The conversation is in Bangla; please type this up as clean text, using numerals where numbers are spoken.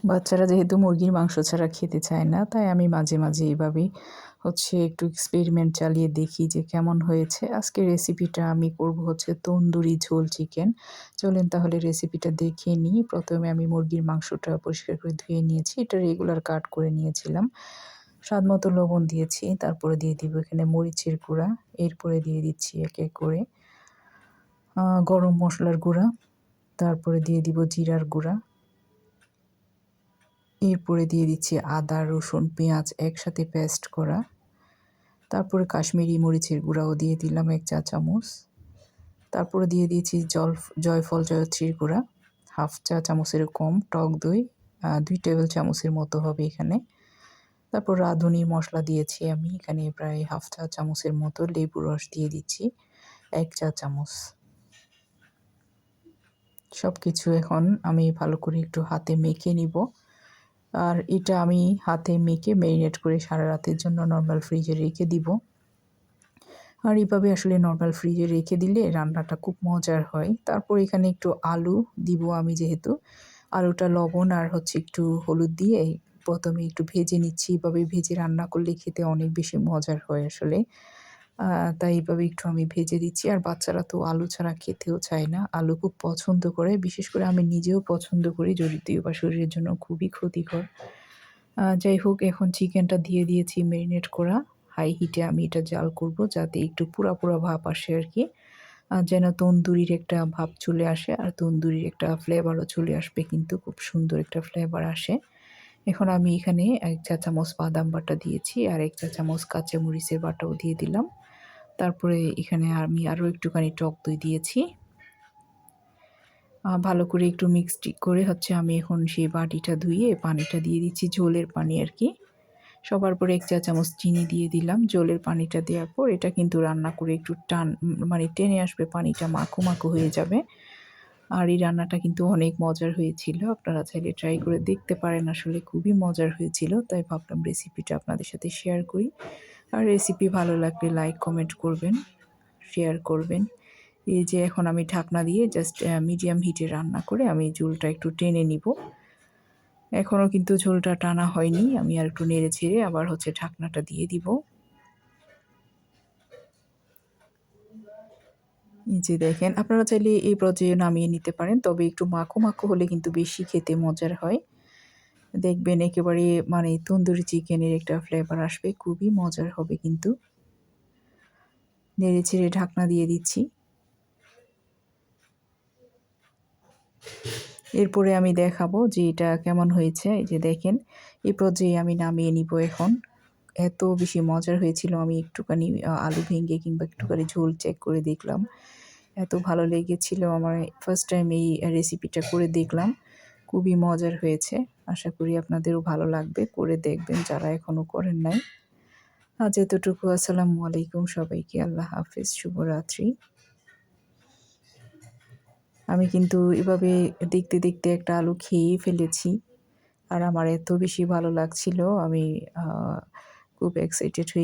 বাচ্চারা যেহেতু মুরগির মাংস ছাড়া খেতে চায় না, তাই আমি মাঝে মাঝে এইভাবেই একটু এক্সপেরিমেন্ট চালিয়ে দেখি যে কেমন হয়েছে। আজকের রেসিপিটা আমি করব তন্দুরি ঝোল চিকেন। চলেন তাহলে রেসিপিটা দেখে নিই। প্রথমে আমি মুরগির মাংসটা পরিষ্কার করে ধুয়ে নিয়েছি। এটা রেগুলার কাট করে নিয়েছিলাম। স্বাদমতো লবণ দিয়েছি। তারপরে দিয়ে দিব এখানে মরিচের গুঁড়া। এরপরে দিয়ে দিচ্ছি এক এক করে গরম মসলার গুঁড়া। তারপরে দিয়ে দিব জিরার গুঁড়া। এরপরে দিয়ে দিচ্ছি আদা, রসুন, পেঁয়াজ একসাথে পেস্ট করা। তারপরে কাশ্মীরি মরিচের গুঁড়াও দিয়ে দিলাম ১ চা চামচ। তারপরে দিয়ে দিয়েছি জয়ফল জয়ত্রীর গুঁড়া 1/2 চা চামচের কম, টক দই ২ টেবিল চামচের মতো হবে এখানে। তারপর রাঁধুনি মশলা দিয়েছি আমি এখানে প্রায় 1/2 চা চামচের মতো, লেবুর রস দিয়ে দিচ্ছি ১ চা চামচ। সব কিছু এখন আমি ভালো করে একটু হাতে মেখে নিব। আর এটা আমি হাতে মেখে ম্যারিনেট করে সারা রাতের জন্য নর্মাল ফ্রিজে রেখে দিব। আর এইভাবে আসলে নর্মাল ফ্রিজে রেখে দিলে রান্নাটা খুব মজার হয়। তারপর এখানে একটু আলু দিব আমি, যেহেতু আলুটা লবণ আর একটু হলুদ দিয়ে প্রথমে একটু ভেজে নিচ্ছি। এভাবে ভেজে রান্না করলে খেতে অনেক বেশি মজার হয় আসলে। তাই এইভাবে একটু আমি ভেজে দিচ্ছি। আর বাচ্চারা তো আলু ছাড়া খেতেও চায় না। আলু খুব পছন্দ করে। বিশেষ করে আমি নিজেও পছন্দ করি, যদিও বা শরীরের জন্য খুবই ক্ষতিকর। যাই হোক, এখন চিকেনটা দিয়ে দিয়েছি ম্যারিনেট করা। হাই হিটে আমি এটা জাল করব যাতে একটু পুড়া, পুড়া ভাব আসে আরকি। যেন তন্দুরির একটা ভাব চলে আসে আর তন্দুরির একটা ফ্লেভারও চলে আসবে, কিন্তু খুব সুন্দর একটা ফ্লেভার আসে। এখন আমি এখানে ১ চা চামচ বাদাম বাটা দিয়েছি আর ১ চা চামচ কাঁচামরিচের বাটাও দিয়ে দিলাম। তারপরে এখানে আমি আরও একটুখানি টক দই দিয়েছি। ভালো করে একটু মিক্সড করে আমি এখন সেই বাটিটা ধুয়ে পানিটা দিয়ে দিচ্ছি, ঝোলের পানি আরকি। সবার পরে ১ চা চামচ চিনি দিয়ে দিলাম। জলের পানিটা দেওয়ার পর এটা কিন্তু রান্না করে একটু মানে টেনে আসবে, পানিটা মাখো, মাখো হয়ে যাবে। আর এই রান্নাটা কিন্তু অনেক মজার হয়েছিল। আপনারা চাইলে ট্রাই করে দেখতে পারেন। আসলে খুবই মজার হয়েছিল। তাই ভাবলাম রেসিপিটা আপনাদের সাথে শেয়ার করি। আর রেসিপি ভালো লাগলে লাইক, কমেন্ট করবেন, শেয়ার করবেন। এই যে এখন আমি ঢাকনা দিয়ে জাস্ট মিডিয়াম হিটে রান্না করে আমি ঝোলটা একটু টেনে নিব। এখনও কিন্তু ঝোলটা টানা হয়নি। আমি আর একটু নেড়ে ছেড়ে আবার ঢাকনাটা দিয়ে দিব। এই যে দেখেন, আপনারা চাইলে এই পর্যায়ে নামিয়ে নিতে পারেন। তবে একটু মাখো, মাখো হলে কিন্তু বেশি খেতে মজার হয়। দেখবেন একেবারে মানে তন্দুরি চিকেনের একটা ফ্লেভার আসবে। খুবই মজার হবে কিন্তু। নেড়ে ছেড়ে ঢাকনা দিয়ে দিচ্ছি। এরপরে আমি দেখাবো যে এটা কেমন হয়েছে। এই যে দেখেন, এই পর্যায়ে আমি নামিয়ে নিব এখন। এত বেশি মজার হয়েছিল, আমি একটুখানি আলু ভেঙে কিংবা একটুখানি ঝোল চেক করে দেখলাম। এত ভালো লেগেছিল আমার, ফার্স্ট টাইম এই রেসিপিটা করে দেখলাম। খুবই মজার হয়েছে। আশা করি আপনাদেরও ভালো লাগবে। করে দেখবেন যারা এখনও করেন নাই। আজ এতটুকু। আসসালামু আলাইকুম সবাইকে। আল্লাহ হাফেজ। শুভরাত্রি। আমি কিন্তু এভাবে দেখতে, দেখতে একটা আলু খেয়েই ফেলেছি। আর আমার এত বেশি ভালো লাগছিল, আমি আ খুব এক্সাইটেড হয়ে